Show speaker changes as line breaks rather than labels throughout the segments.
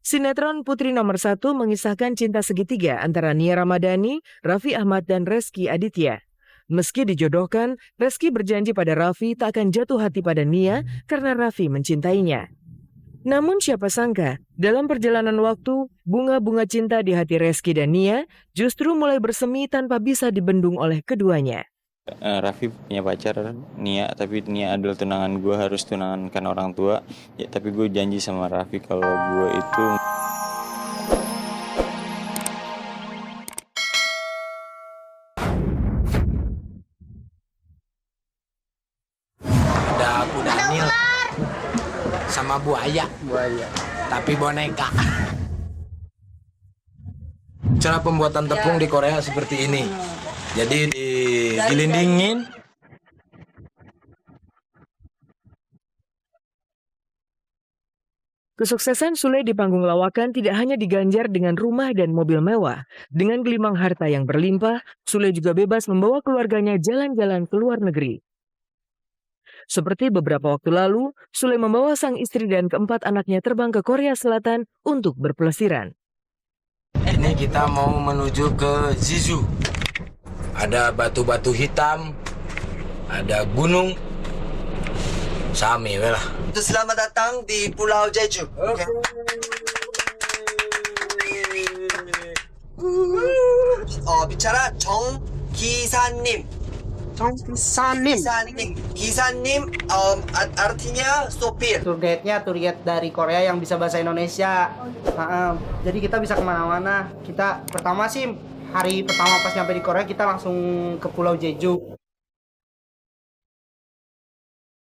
Sinetron Putri Nomor 1 mengisahkan cinta segitiga antara Nia Ramadhani, Raffi Ahmad, dan Rezky Aditya. Meski dijodohkan, Rezky berjanji pada Raffi tak akan jatuh hati pada Nia karena Raffi mencintainya. Namun siapa sangka, dalam perjalanan waktu, bunga-bunga cinta di hati Rezky dan Nia justru mulai bersemi tanpa bisa dibendung oleh keduanya.
Raffi punya pacar Nia, tapi Nia adalah tunangan gue, harus tunangankan orang tua ya, tapi gue janji sama Raffi kalau gue itu
ada aku Daniel sama buaya tapi boneka. Cara pembuatan tepung di Korea seperti ini. Jadi digelindingin.
Kesuksesan Sule di panggung lawakan tidak hanya diganjar dengan rumah dan mobil mewah. Dengan gelimang harta yang berlimpah, Sule juga bebas membawa keluarganya jalan-jalan ke luar negeri. Seperti beberapa waktu lalu, Sule membawa sang istri dan keempat anaknya terbang ke Korea Selatan untuk berpelesiran.
Ini kita mau menuju ke Jeju. Ada batu-batu hitam, ada gunung, Sami lah.
Selamat datang di Pulau Jeju. Okay. Bicara Chong Gisanim. Gisanim artinya sopir.
Tour guide-nya tour guide dari Korea yang bisa bahasa Indonesia. Jadi kita bisa kemana-mana. Kita pertama sih hari pertama pas nyampe di Korea kita langsung ke Pulau Jeju.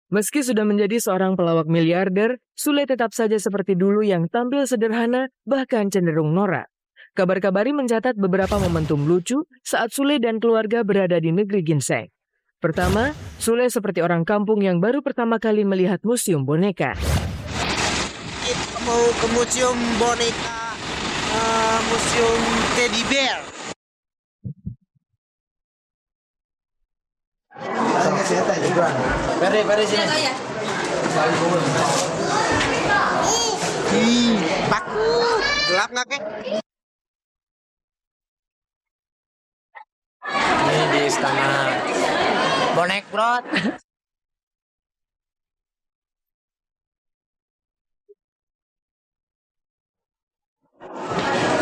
Meski sudah menjadi seorang pelawak miliarder, Sule tetap saja seperti dulu yang tampil sederhana bahkan cenderung norak. Kabar-kabari mencatat beberapa momentum lucu saat Sule dan keluarga berada di negeri ginseng. Pertama, Sule seperti orang kampung yang baru pertama kali melihat museum boneka.
Kita mau ke museum boneka, museum teddy bear.
Peri sini.
Baku, gelap nggak kek?
Ini di istana bonek brot.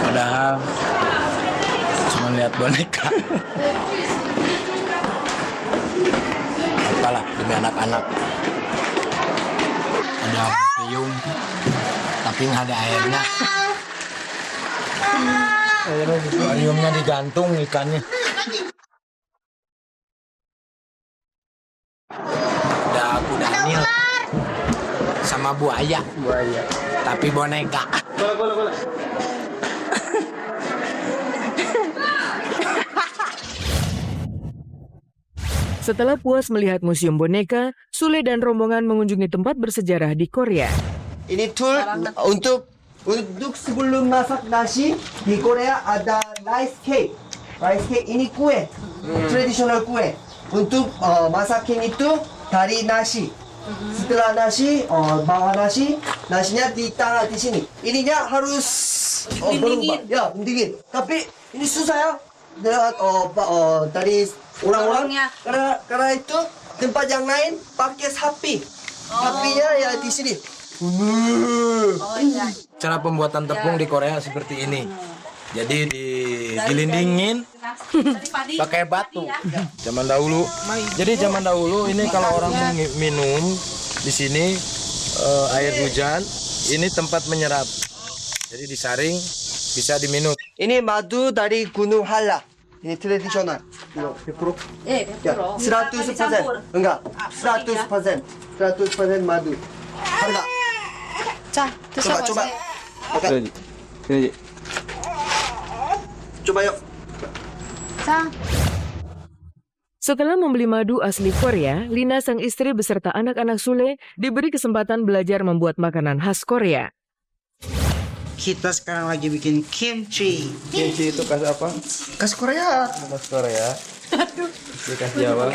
Padahal cuma lihat boneka. Apalah demi anak-anak. Ada payung, tapi nggak ada airnya. Akuariumnya digantung ikannya. Ada aku Daniel sama buaya. Tapi boneka.
Setelah puas melihat museum boneka, Sule dan rombongan mengunjungi tempat bersejarah di Korea.
Ini tool untuk sebelum masak nasi di Korea ada rice cake. Rice cake ini kue, tradisional kue. Untuk masakin itu dari nasi. Setelah nasi, bawa nasinya di tengah di sini. Ininya harus berubah, ya dingin. Tapi ini susah ya. Dari orang-orang karena itu tempat yang lain pakai sapi. Sapinya ya di sini.
Cara pembuatan tepung di Korea seperti ini. Jadi digelindingin pakai batu. Zaman dahulu. Jadi zaman dahulu ini kalau orang mau minum di sini air hujan, ini tempat menyerap. Jadi disaring bisa diminum.
Ini madu dari Gunung Hala. Ini tradisional. 100%?
예, 100%.
100%. Enggak, 100%. 100% madu. Enggak.
자, 드셔보세요.
coba. Oke. Coba yuk.
자,
Setelah membeli madu asli Korea, Lina sang istri beserta anak-anak Sule diberi kesempatan belajar membuat makanan khas Korea.
Kita sekarang lagi bikin kimchi.
Kimchi itu khas apa?
Khas Korea.
Khas Korea. Itu khas Jawa.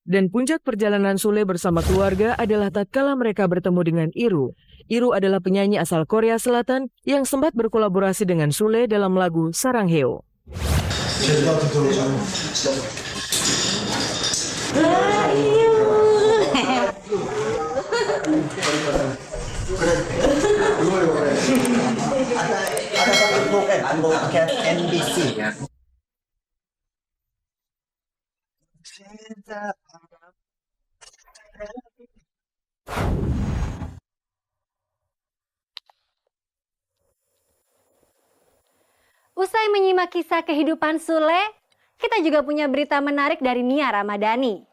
Dan puncak perjalanan Sule bersama keluarga adalah tatkala mereka bertemu dengan Iru. Iru adalah penyanyi asal Korea Selatan yang sempat berkolaborasi dengan Sule dalam lagu Sarangheo.
Ada satu podcast NBC.
Usai menyimak kisah kehidupan Sule, kita juga punya berita menarik dari Nia Ramadhani.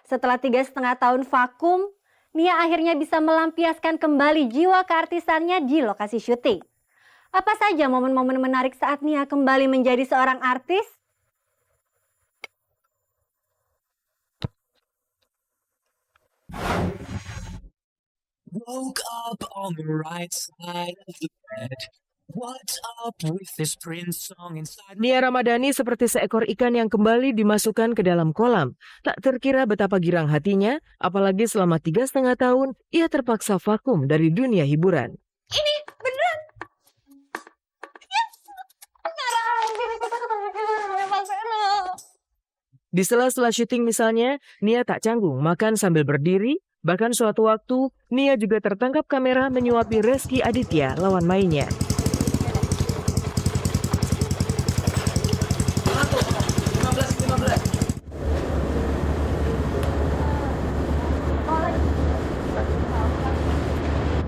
Setelah 3,5 tahun vakum, Nia akhirnya bisa melampiaskan kembali jiwa keartisannya di lokasi syuting. Apa saja momen-momen menarik saat Nia kembali menjadi seorang artis?
Woke up on the right side of the bed. What's up with this Prince song inside?
Nia Ramadhani seperti seekor ikan yang kembali dimasukkan ke dalam kolam. Tak terkira betapa girang hatinya, apalagi selama 3,5 tahun ia terpaksa vakum dari dunia hiburan.
Ini beneran.
Di sela-sela syuting misalnya, Nia tak canggung makan sambil berdiri. Bahkan suatu waktu, Nia juga tertangkap kamera menyuapi Rezky Aditya, lawan mainnya.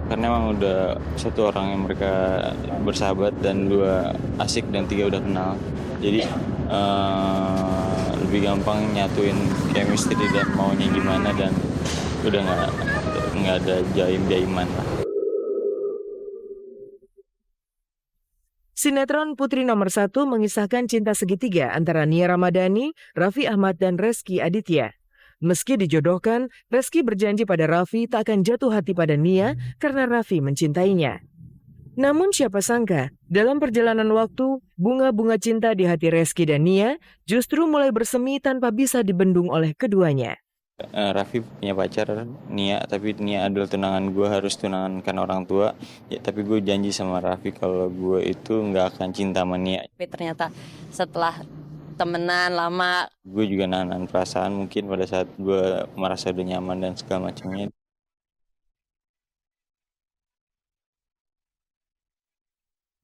Karena emang udah satu orang yang mereka bersahabat, dan 2 asik, dan 3 udah kenal. Jadi lebih gampang nyatuin chemistry dan maunya gimana, dan udah nggak ada jaim-jaiman lah.
Sinetron Putri Nomor 1 mengisahkan cinta segitiga antara Nia Ramadhani, Raffi Ahmad, dan Rezky Aditya. Meski dijodohkan, Rezky berjanji pada Raffi tak akan jatuh hati pada Nia karena Raffi mencintainya. Namun siapa sangka, dalam perjalanan waktu, bunga-bunga cinta di hati Rezky dan Nia justru mulai bersemi tanpa bisa dibendung oleh keduanya.
Raffi punya pacar Nia, tapi Nia adalah tunangan gue, harus tunangankan orang tua. Ya, tapi gue janji sama Raffi kalau gue itu nggak akan cinta sama Nia.
Tapi ternyata setelah temenan lama,
Gue juga nahan perasaan mungkin pada saat gue merasa udah nyaman dan segala macamnya.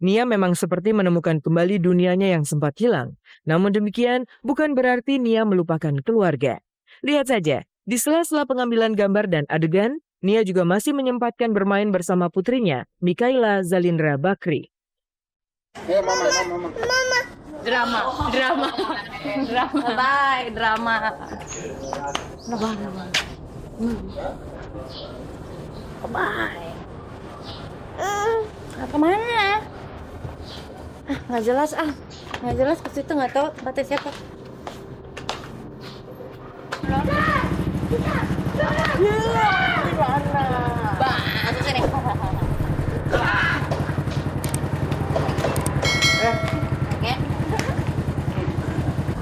Nia memang seperti menemukan kembali dunianya yang sempat hilang. Namun demikian, bukan berarti Nia melupakan keluarga. Lihat saja, di sela-sela pengambilan gambar dan adegan, Nia juga masih menyempatkan bermain bersama putrinya, Mikaela Zalindra Bakri.
drama. Bye, drama. Bye. Kemana? Nggak jelas nggak jelas, ke situ nggak tahu tempatnya siapa. Masuk sini. Oke.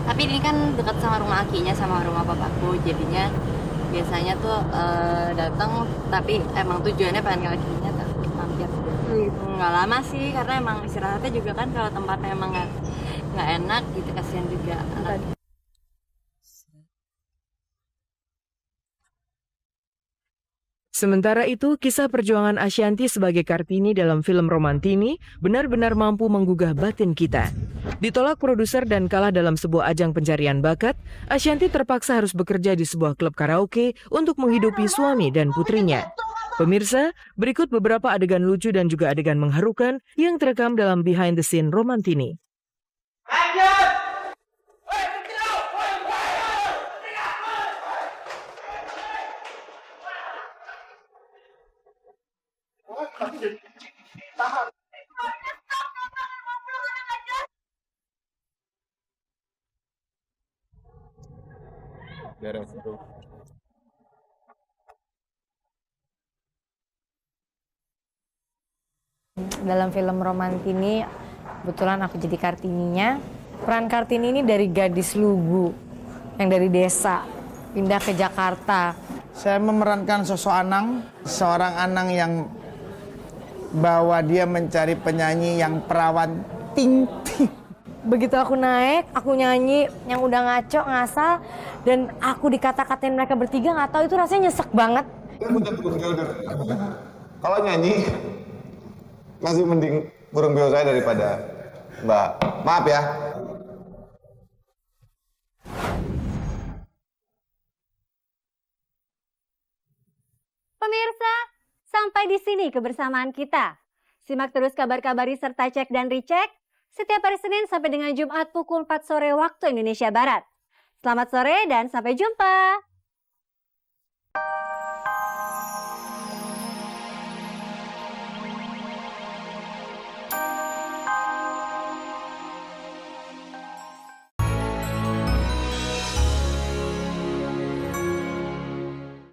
Tapi ini kan dekat sama rumah akinya sama rumah papaku, jadinya biasanya tuh datang, tapi emang tujuannya pengen ke akinya tuh mampir. Nggak lama sih, karena emang istirahatnya juga kan kalau tempatnya emang nggak enak gitu, kasihan juga anaknya.
Sementara itu, kisah perjuangan Ashanty sebagai Kartini dalam film Romantini benar-benar mampu menggugah batin kita. Ditolak produser dan kalah dalam sebuah ajang pencarian bakat, Ashanty terpaksa harus bekerja di sebuah klub karaoke untuk menghidupi suami dan putrinya. Pemirsa, berikut beberapa adegan lucu dan juga adegan mengharukan yang terekam dalam behind the scene Romantini.
Dalam film Romantini, kebetulan aku jadi Kartininya. Peran Kartini ini dari gadis lugu yang dari desa pindah ke Jakarta.
Saya memerankan sosok Anang, seorang Anang yang bahwa dia mencari penyanyi yang perawan ting-ting.
Begitu aku naik, aku nyanyi yang udah ngaco, ngasal, dan aku dikata-katain mereka bertiga, nggak tahu itu rasanya nyesek banget.
Kalau nyanyi masih mending burung beo saya daripada Mbak. Maaf ya.
Pemirsa, sampai di sini kebersamaan kita. Simak terus kabar-kabari serta cek dan recheck setiap hari Senin sampai dengan Jumat pukul 4 sore waktu Indonesia Barat. Selamat sore dan sampai jumpa.